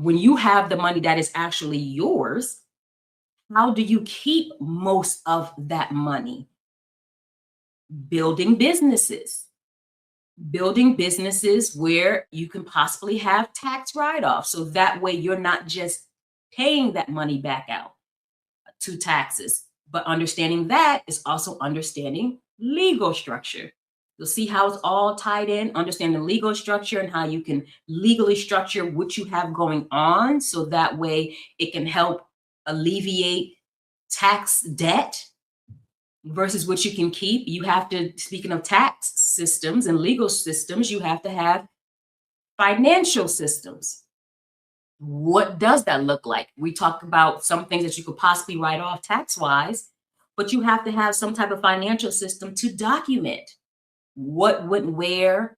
when you have the money that is actually yours, how do you keep most of that money? Building businesses. Building businesses where you can possibly have tax write-offs. So that way you're not just paying that money back out to taxes, but understanding that is also understanding legal structure. You'll see how it's all tied in, understand the legal structure and how you can legally structure what you have going on. So that way it can help alleviate tax debt versus what you can keep. You have to, speaking of tax systems and legal systems, you have to have financial systems. What does that look like? We talk about some things that you could possibly write off tax-wise, but you have to have some type of financial system to document what went where,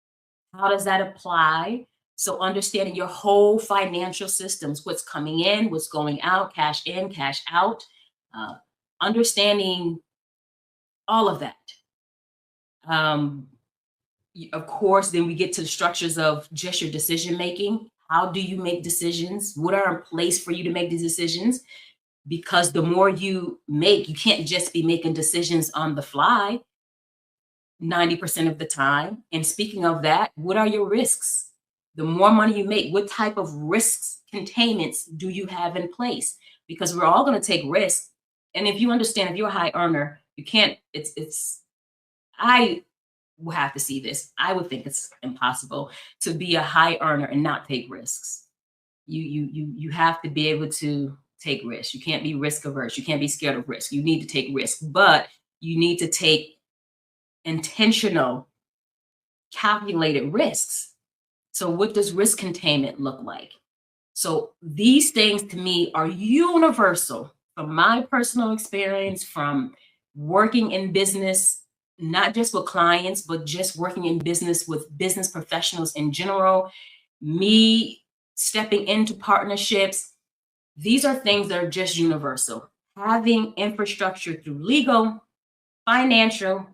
how does that apply? So understanding your whole financial systems, what's coming in, what's going out, cash in, cash out, understanding all of that. Of course, then we get to the structures of just your decision making. How do you make decisions? What are in place for you to make these decisions? Because the more you make, you can't just be making decisions on the fly 90% of the time. And speaking of that, what are your risks? The more money you make, what type of risks containments do you have in place? Because we're all going to take risks. And if you understand, if you're a high earner, you can't, I will have to see this. I would think it's impossible to be a high earner and not take risks. You have to be able to take risks. You can't be risk averse. You can't be scared of risk. You need to take risks, but you need to take intentional, calculated risks. So what does risk containment look like? So these things to me are universal from my personal experience, from working in business, not just with clients, but just working in business with business professionals in general, me stepping into partnerships. These are things that are just universal. Having infrastructure through legal, financial,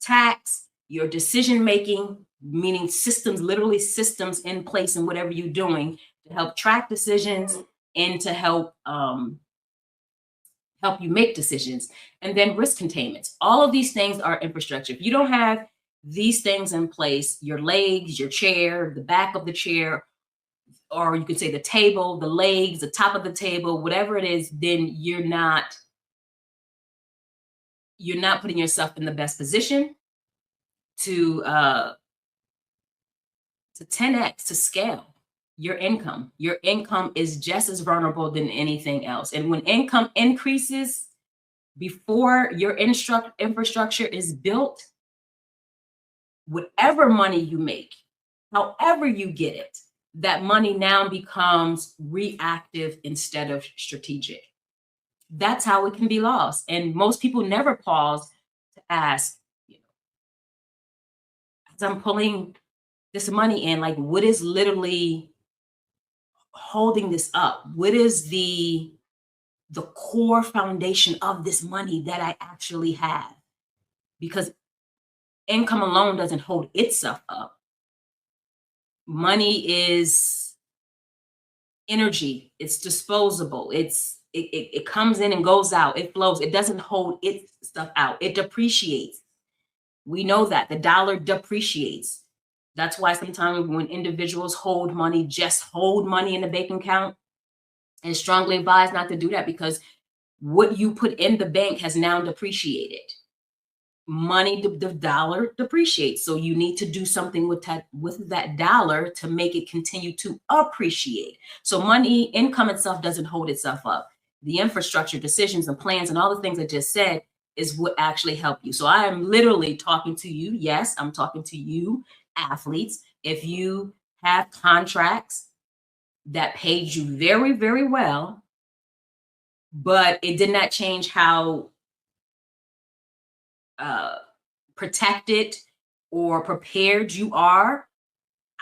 tax, your decision-making, meaning systems, literally systems in place in whatever you're doing to help track decisions and to help you make decisions. And then risk containments. All of these things are infrastructure. If you don't have these things in place, your legs, your chair, the back of the chair, or you could say the table, the legs, the top of the table, whatever it is, then you're not putting yourself in the best position to 10x, to scale your income. Your income is just as vulnerable than anything else. And when income increases before your infrastructure is built, whatever money you make, however you get it, that money now becomes reactive instead of strategic. That's how it can be lost. And most people never pause to ask, as I'm pulling this money in, like, what is literally holding this up? What is the core foundation of this money that I actually have? Because income alone doesn't hold itself up. Money is energy. It's disposable. It comes in and goes out. It flows. It doesn't hold its stuff out. It depreciates. We know that the dollar depreciates. That's why sometimes when individuals hold money, just hold money in the bank account, and strongly advise not to do that, because what you put in the bank has now depreciated. Money, the dollar depreciates. So you need to do something with that dollar to make it continue to appreciate. So money, income itself doesn't hold itself up. The infrastructure, decisions and plans and all the things I just said is what actually help you. So I am literally talking to you. Yes, I'm talking to you, athletes. If you have contracts that paid you very, very well, but it did not change how protected or prepared you are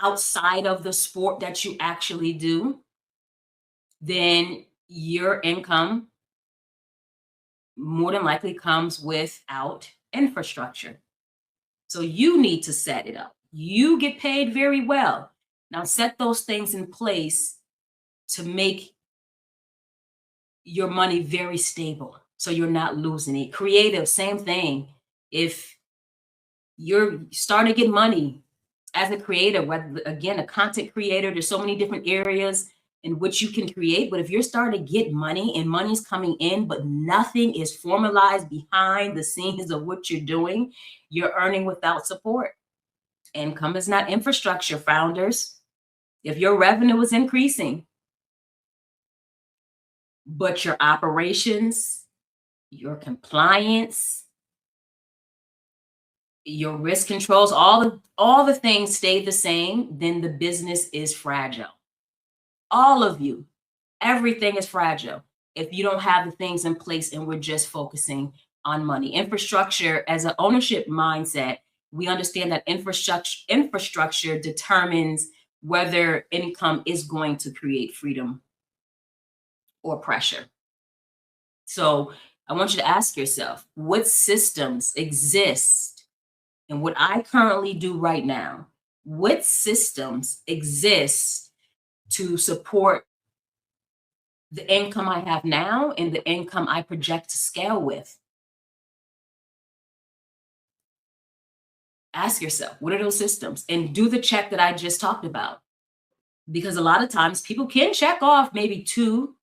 outside of the sport that you actually do, then your income more than likely comes without infrastructure. So you need to set it up. You get paid very well. Now set those things in place to make your money very stable so you're not losing it. Creative, same thing. If you're starting to get money as a creator, whether again a content creator, there's so many different areas in which you can create. But if you're starting to get money and money's coming in, but nothing is formalized behind the scenes of what you're doing, you're earning without support. Income is not infrastructure, founders. If your revenue is increasing, but your operations, your compliance, your risk controls, all the things stay the same, then the business is fragile. All of you, everything is fragile if you don't have the things in place and we're just focusing on money. Infrastructure as an ownership mindset, we understand that infrastructure determines whether income is going to create freedom or pressure. So I want you to ask yourself, what systems exist? And what I currently do right now, what systems exist to support the income I have now and the income I project to scale with? Ask yourself, what are those systems? And do the check that I just talked about. Because a lot of times people can check off maybe 2,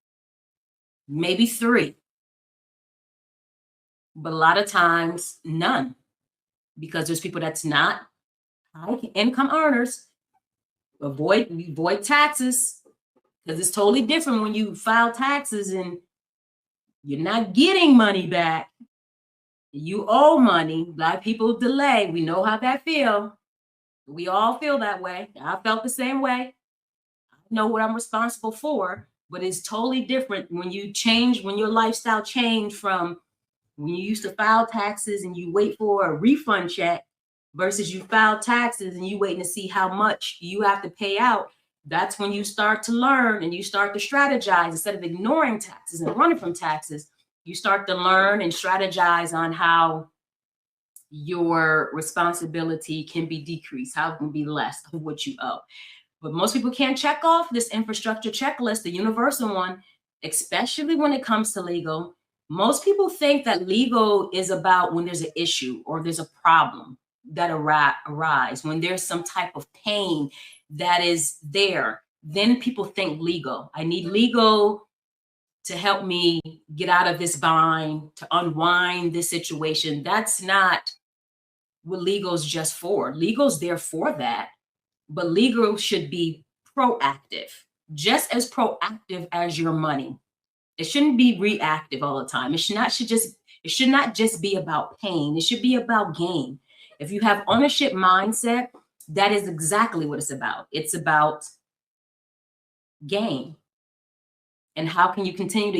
maybe 3, but a lot of times none, because there's people that's not high income earners. Avoid taxes, because it's totally different when you file taxes and you're not getting money back. You owe money. A lot of people delay. We know how that feels. We all feel that way. I felt the same way. I know what I'm responsible for, but it's totally different when you change, when your lifestyle changed from when you used to file taxes and you wait for a refund check versus you file taxes and you waiting to see how much you have to pay out. That's when you start to learn and you start to strategize. Instead of ignoring taxes and running from taxes, you start to learn and strategize on how your responsibility can be decreased, how it can be less of what you owe. But most people can't check off this infrastructure checklist, the universal one, especially when it comes to legal. Most people think that legal is about when there's an issue or there's a problem that arise, when there's some type of pain that is there. Then people think legal. I need legal to help me get out of this bind, to unwind this situation. That's not what legal's just for. Legal's there for that, but legal should be proactive, just as proactive as your money. It shouldn't be reactive all the time. It should not just be about pain. It should be about gain. If you have ownership mindset, that is exactly what it's about. It's about gain. And how can you continue to